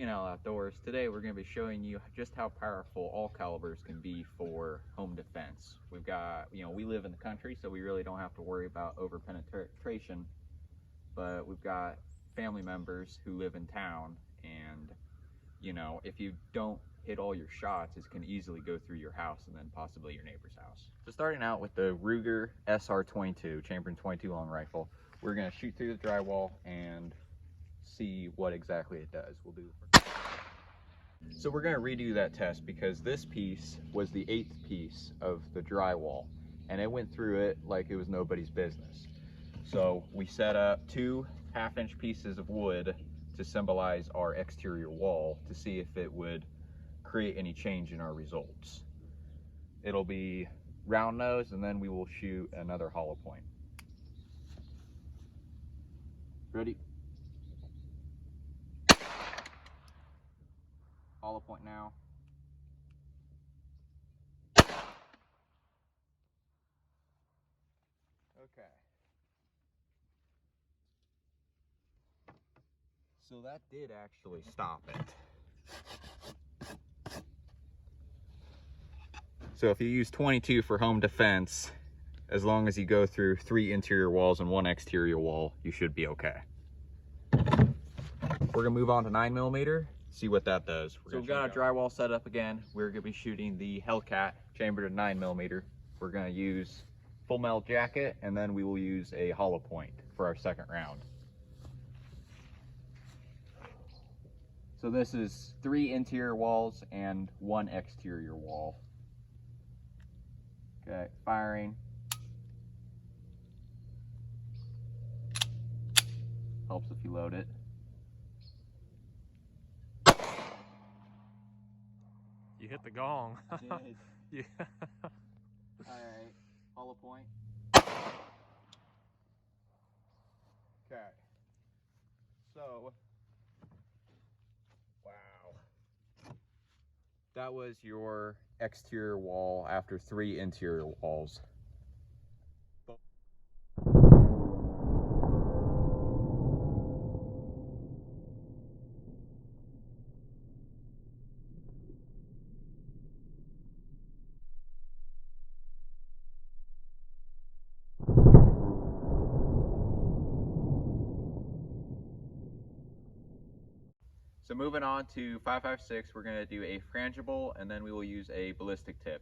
Al Outdoors. Today we're going to be showing you just how powerful all calibers can be for home defense. We've got, we live in the country, so we really don't have to worry about over penetration, but we've got family members who live in town, and if you don't hit all your shots, it can easily go through your house and then possibly your neighbor's house. So starting out with the Ruger SR22 chambered 22 long rifle, we're going to shoot through the drywall and see what exactly it does. So we're going to redo that test because this piece was the 8th piece of the drywall and it went through it like it was nobody's business. So we set up 2 half-inch pieces of wood to symbolize our exterior wall to see if it would create any change in our results. It'll be round nose, and then we will shoot another hollow point. Ready? Hollow point now. Okay. So that did actually stop it. So if you use 22 for home defense, as long as you go through 3 interior walls and 1 exterior wall, you should be okay. We're gonna move on to 9mm, see what that does. So we've got our drywall set up again. We're gonna be shooting the Hellcat chambered at 9mm. We're gonna use full metal jacket, and then we will use a hollow point for our second round. So this is 3 interior walls and 1 exterior wall. Okay, firing. Helps if you load it. You hit the gong. I did. Yeah. Alright, hollow point. Okay. So, wow. That was your exterior wall after 3 interior walls. So moving on to 5.56, we're going to do a frangible, and then we will use a ballistic tip.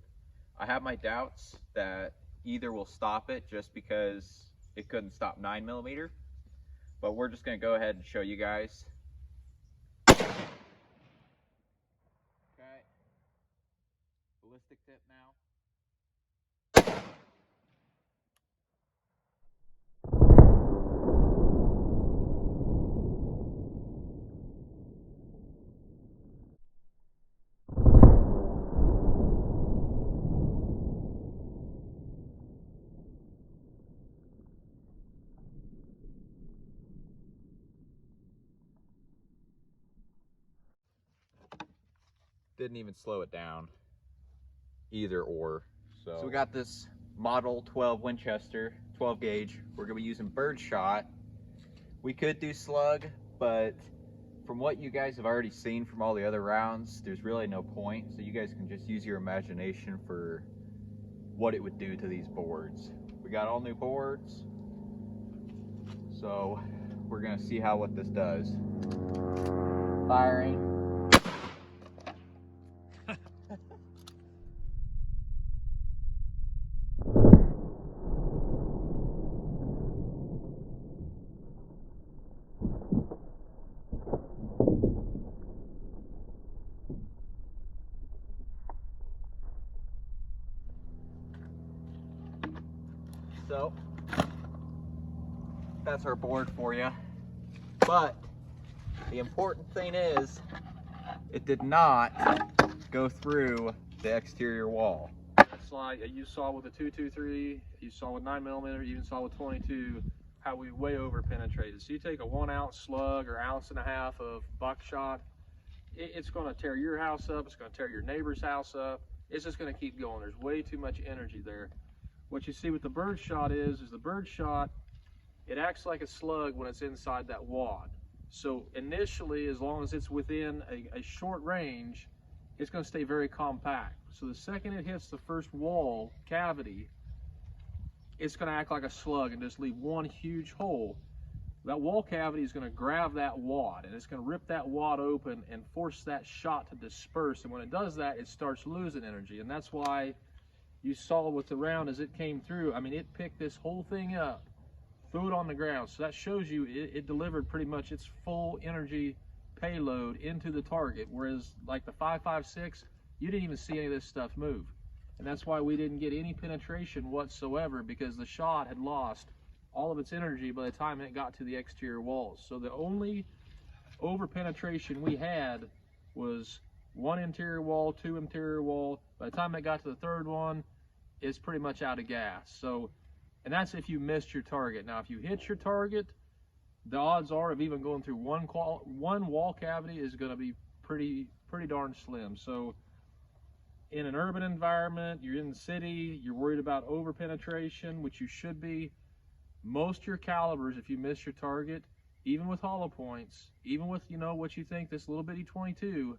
I have my doubts that either will stop it just because it couldn't stop 9mm, but we're just going to go ahead and show you guys. Okay. Ballistic tip now. Didn't even slow it down, either or. So we got this Model 12 Winchester 12 gauge. We're gonna be using bird shot. We could do slug, but from what you guys have already seen from all the other rounds, there's really no point. So you guys can just use your imagination for what it would do to these boards. We got all new boards, so we're gonna see what this does. Firing. So that's our board for you. But the important thing is it did not go through the exterior wall. It's like you saw with the 223, you saw with 9mm, you even saw with 22, how we way over penetrated. So you take a 1 ounce slug or 1.5 ounces of buckshot, it's going to tear your house up, it's going to tear your neighbor's house up. It's just going to keep going. There's way too much energy there. What you see with the bird shot is the bird shot, it acts like a slug when it's inside that wad. So initially, as long as it's within a short range, it's going to stay very compact. So the second it hits the first wall cavity, it's going to act like a slug and just leave one huge hole. That wall cavity is going to grab that wad, and it's going to rip that wad open and force that shot to disperse. And when it does that, it starts losing energy. And that's why you saw with the round as it came through, I mean, it picked this whole thing up, threw it on the ground. So that shows you it delivered pretty much its full energy payload into the target. Whereas like the 5.56, you didn't even see any of this stuff move. And that's why we didn't get any penetration whatsoever, because the shot had lost all of its energy by the time it got to the exterior walls. So the only over penetration we had was one interior wall, two interior wall. By the time it got to the third one, it's pretty much out of gas. So, and that's if you missed your target. Now, if you hit your target, the odds are of even going through one wall cavity is going to be pretty darn slim. So in an urban environment, you're in the city, you're worried about over penetration, which you should be. Most of your calibers, if you miss your target, even with hollow points, even with, you know, what you think this little bitty 22,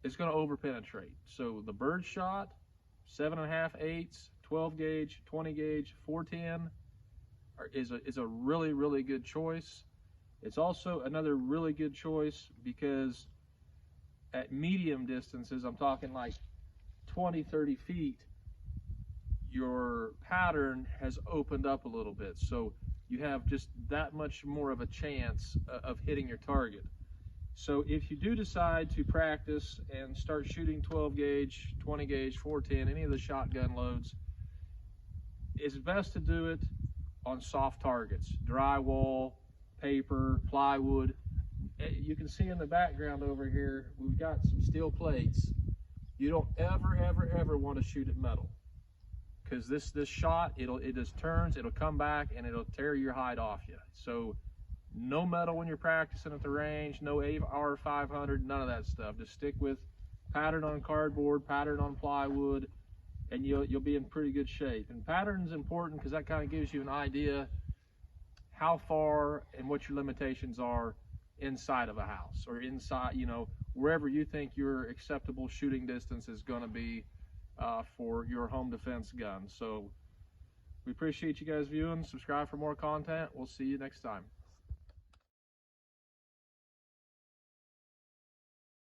it's going to over penetrate. So the bird shot, 7.5/8, 12 gauge, 20 gauge, 410 is a really good choice. It's also another really good choice because at medium distances, I'm talking like 20-30 feet, your pattern has opened up a little bit, so you have just that much more of a chance of hitting your target. So if you do decide to practice and start shooting 12 gauge, 20 gauge, 410, any of the shotgun loads, it's best to do it on soft targets, drywall, paper, plywood. You can see in the background over here, we've got some steel plates. You don't ever want to shoot at metal, because this shot, it just turns, it'll come back and it'll tear your hide off you. So no metal when you're practicing at the range, no AR-500, none of that stuff. Just stick with pattern on cardboard, pattern on plywood, and you'll be in pretty good shape. And pattern's important because that kind of gives you an idea how far and what your limitations are inside of a house, or inside, you know, wherever you think your acceptable shooting distance is going to be for your home defense gun. So we appreciate you guys viewing. Subscribe for more content. We'll see you next time.